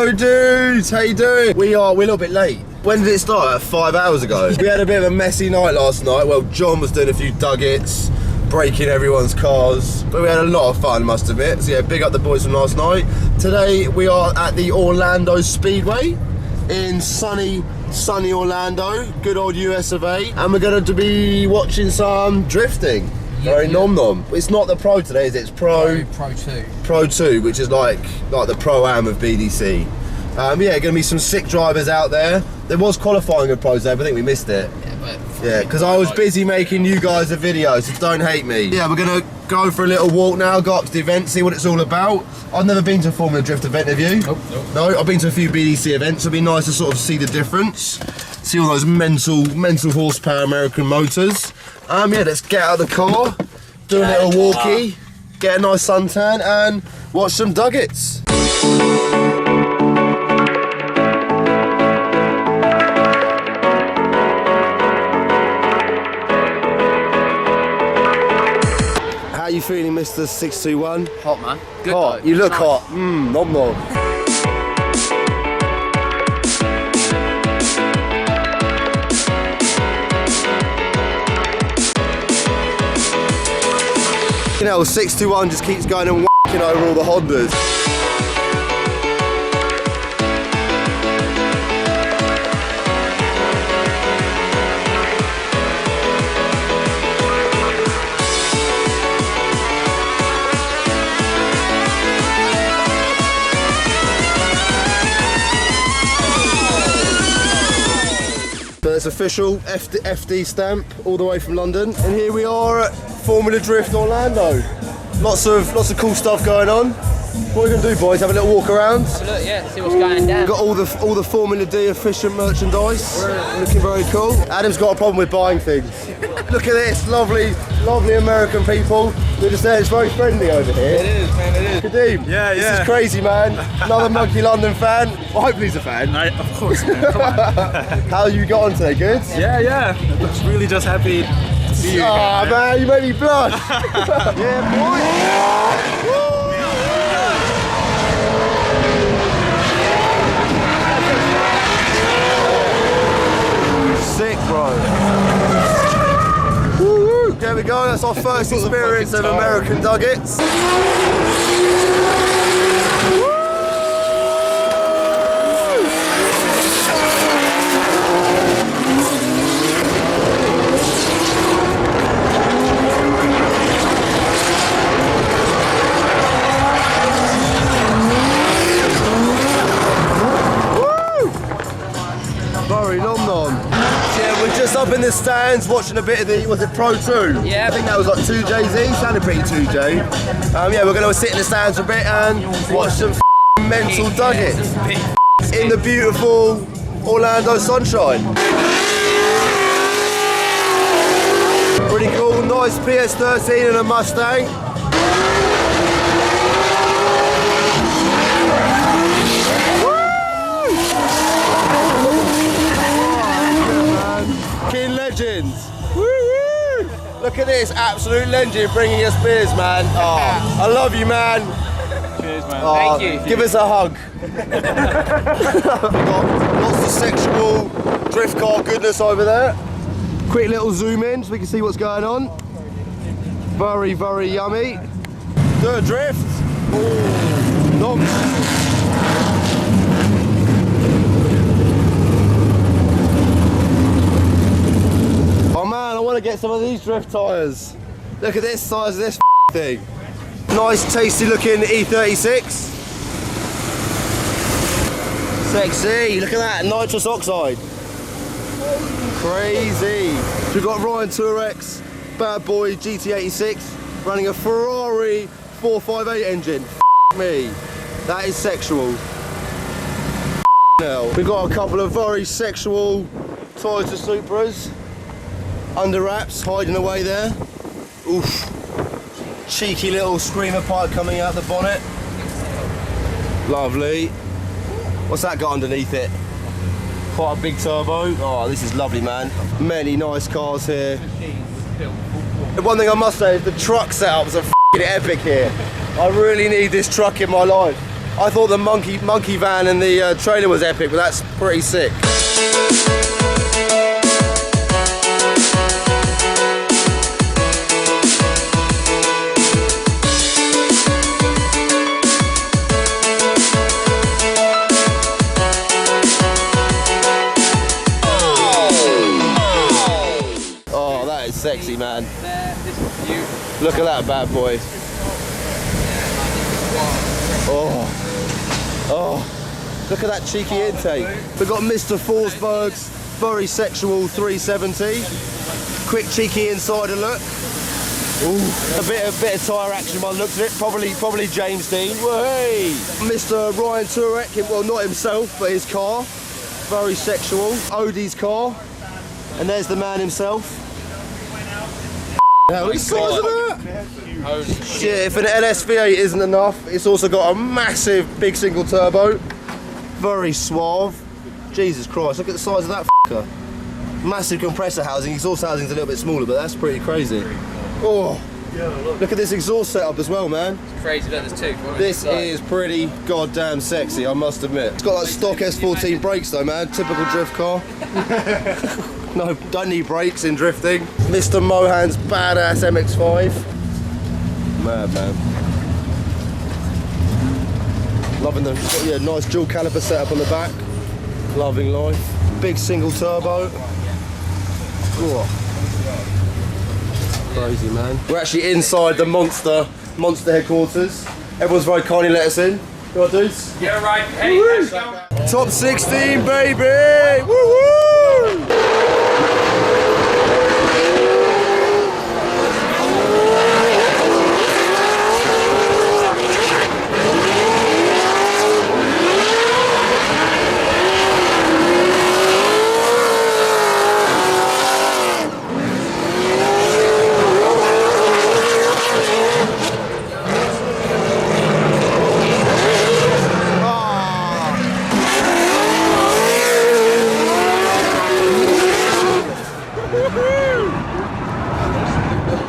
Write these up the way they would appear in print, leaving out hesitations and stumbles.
Hello dudes, how you doing? We're a little bit late. When did it start? 5 hours ago. We had a bit of a messy night last night. Well, John was doing a few duggits, breaking everyone's cars, but we had a lot of fun, must admit. So yeah, big up the boys from last night. Today we are at the Orlando Speedway in sunny Orlando, good old US of A, and we're going to be watching some drifting. Very nom. It's not the Pro today, is it? It's Pro 2. Pro 2, which is like the Pro-Am of BDC. Yeah, going to be some sick drivers out there. There was qualifying of Pros there, but I think we missed it. Yeah, because I was busy making you guys a video, so don't hate me. Yeah, we're going to go for a little walk now, go up to the event, see what it's all about. I've never been to a Formula Drift event, have you? Nope. No, I've been to a few BDC events, so it'd be nice to sort of see the difference. See all those mental horsepower American motors. Yeah, let's get out of the car, do a little walkie, get a nice suntan, and watch some duggits. How you feeling, Mr. 621? Hot, man. Good hot. Though. You look nice. hot. Nom. You know, 621 just keeps going and whacking over all the Hondas. So it's official FD stamp all the way from London, and here we are at Formula Drift Orlando. Lots of cool stuff going on. What are we gonna do, boys? Have a little walk around? Have a look, yeah, see what's going down. We've got all the Formula D efficient merchandise. Looking very cool. Adam's got a problem with buying things. Look at this, lovely American people. They're just there. It's very friendly over here. It is, man, it is. Kadeem, Yeah. This is crazy, man. Another Monky London fan. Well, hopefully he's a fan. Of course, man. Come on. How you got on today? Good? Yeah. I'm really just happy to see you again. Ah, man, you made me blush. Yeah, boy. Sick, bro. Woo-woo. There we go. That's our first experience of American duggits. Very nom. Yeah, we're just up in the stands watching a bit of the, was it Pro 2? Yeah. I think that was like 2JZ, sounded pretty 2J. Yeah, we're going to sit in the stands for a bit and watch some mental duggits in the beautiful Orlando sunshine. Pretty cool, nice PS13 and a Mustang. Legends. Woo-woo. Look at this, absolute legend bringing us beers, man. Oh, I love you, man. Cheers, man. Oh, Thank you. Give us a hug. Got lots of sexual drift car goodness over there. Quick little zoom in so we can see what's going on. Very, very yummy. Do a drift. Oh, noms. I want to get some of these drift tyres. Look at this size of this thing. Nice tasty looking E36. Sexy, look at that, nitrous oxide. Crazy. We've got Ryan Tourex, bad boy GT86, running a Ferrari 458 engine. Me, that is sexual. Now, we've got a couple of very sexual Toyota Supras. Under wraps, hiding away there. Oof. Cheeky little screamer pipe coming out the bonnet. Lovely. What's that got underneath it? Quite a big turbo. Oh, this is lovely, man. Many nice cars here. The one thing I must say is the truck setups are f***ing epic here. I really need this truck in my life. I thought the monkey van and the trailer was epic, but that's pretty sick. Oh, that is sexy, man. Look at that bad boy. Oh, look at that cheeky intake. We've got Mr. Forsberg's very sexual 370. Quick cheeky insider look. Ooh, a bit of tyre action by the looks of it. Probably James Dean. Hey, Mr. Ryan Turek, well not himself, but his car. Very sexual. Odie's car. And there's the man himself. How is size of that? Shit, if an LSV8 isn't enough, it's also got a massive big single turbo. Very suave. Jesus Christ, look at the size of that f***er. Massive compressor housing. Exhaust housing's a little bit smaller, but that's pretty crazy. Oh, look at this exhaust setup as well, man. It's crazy that there's two. This is pretty goddamn sexy, I must admit. It's got like stock S14 brakes though, man. Typical drift car. No, don't need brakes in drifting. Mr. Mohan's badass MX-5. Mad, man. Loving the nice dual caliper setup on the back. Loving life. Big single turbo. Oh. Crazy, man. We're actually inside the monster headquarters. Everyone's very kindly let us in. You want dudes? Yeah, right. Hey, let's go. Top 16, baby! Woo-woo!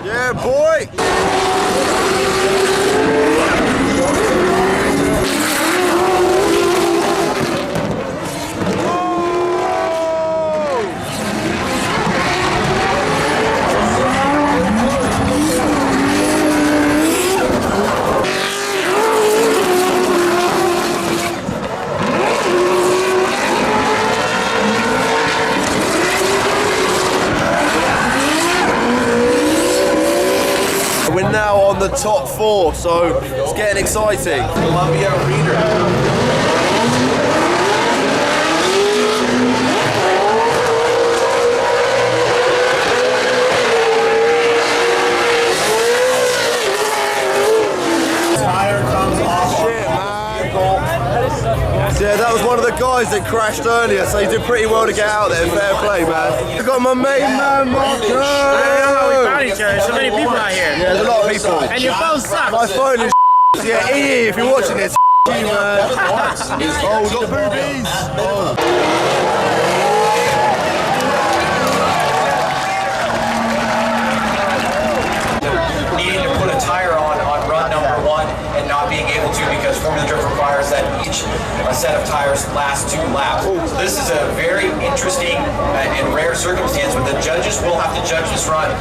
Yeah, boy! We're now on the top 4, so it's getting exciting. Columbia Reader. Yeah, that was one of the guys that crashed earlier, so he did pretty well to get out there. Fair play, man. I got my main man, Monky. We found each other. So many people out here. Yeah, there's a lot of people. And your phone sucks. My phone is yeah, EE, if you're watching this, you, man. Oh, we got boobies. Oh. Needing to put a tire on run number 1 and not being able to because Formula Drift requires that each set of tires last 2 laps. So this is a very interesting and rare circumstance, but the judges will have to judge this run.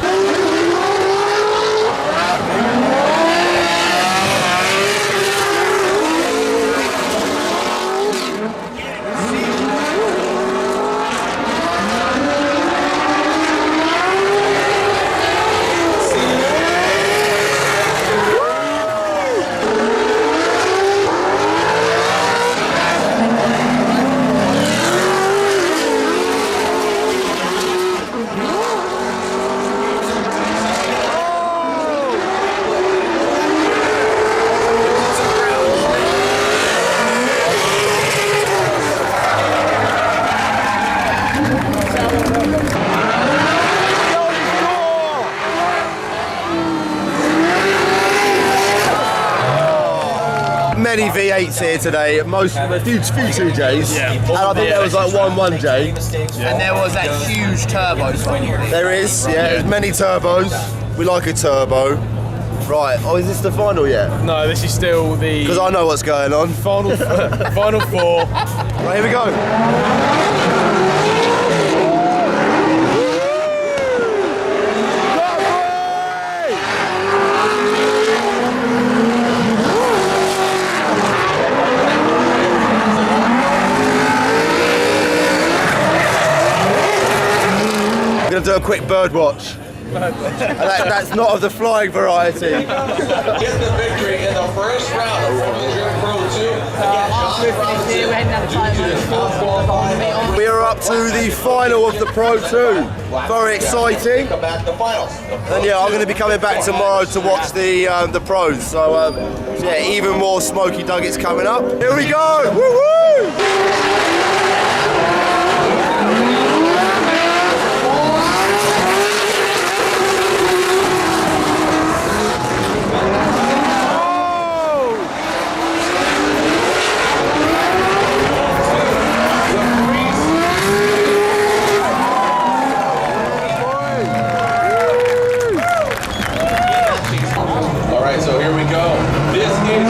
Many V8s here today, a few 2Js, and I think there was like one 1J. And there was that huge turbo. There is, yeah, there's many turbos. We like a turbo. Right, oh, is this the final yet? No, this is still the Because I know what's going on. final 4. Right, here we go. We're going to do a quick bird watch. That's not of the flying variety. Get the victory in the first round of Formula Drift Pro 2. We are up to the final of the Pro 2. Very exciting. Come back to the finals. And yeah, I'm going to be coming back tomorrow to watch the pros. So yeah, even more smoky duggets coming up. Here we go! Woo-woo! So here we go. This is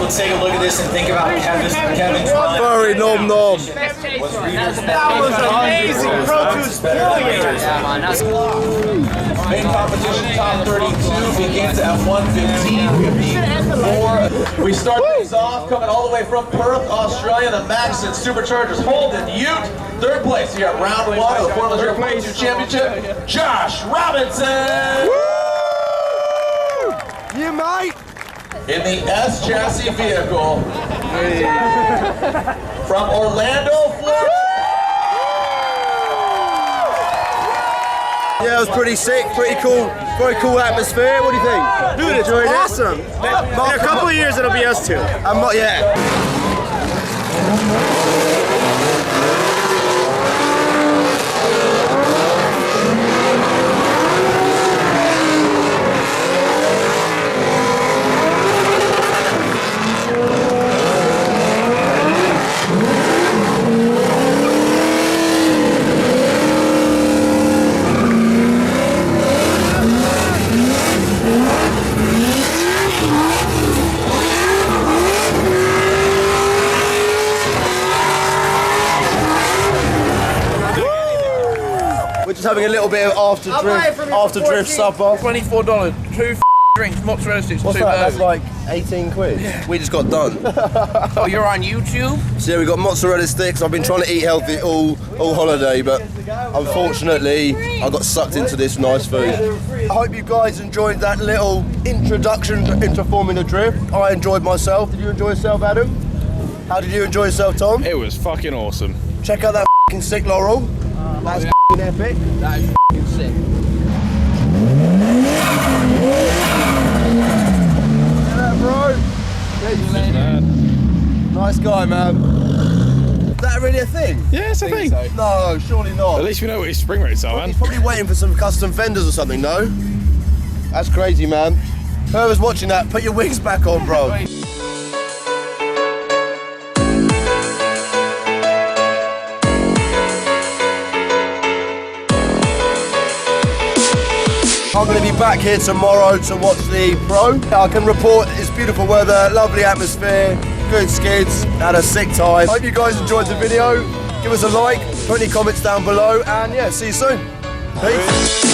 let's take a look at this and think about Kevin's run. Very nom nom. That was amazing. Pro 2's brilliant. Main competition top 32 begins at 1:15. We start things off coming all the way from Perth, Australia. The Maxon Superchargers Holden Ute. Third place here at round 1 of the Formula Drift Pro 2 Championship. Josh Robinson. Woo! You mate. In the S chassis vehicle from Orlando, Florida. Yeah, it was pretty sick, pretty cool, very cool atmosphere. What do you think? Dude, it's awesome. In a couple of years, it'll be us too. I'm not yet. Having a little bit of after drift supper. $24, 2 drinks, mozzarella sticks, What's 2 that? That's burgers. like 18 quid. Yeah. We just got done. Oh, you're on YouTube? So yeah, we got mozzarella sticks. I've been trying to eat healthy all holiday, but unfortunately I got sucked into this nice food. I hope you guys enjoyed that little introduction into Formula Drift. I enjoyed myself. Did you enjoy yourself, Adam? How did you enjoy yourself, Tom? It was fucking awesome. Check out that f***ing sick Laurel. That's f***ing epic. That is f***ing sick. Bro. Nice guy, man. Is that really a thing? Yeah, it's a thing. So. No, surely not. At least we know what his spring rates are, man. He's probably waiting for some custom fenders or something, no? That's crazy, man. Whoever's watching that, put your wings back on, bro. I'm going to be back here tomorrow to watch the Pro. I can report it's beautiful weather, lovely atmosphere, good skids, had a sick time. Hope you guys enjoyed the video. Give us a like, put any comments down below, and yeah, see you soon. Peace.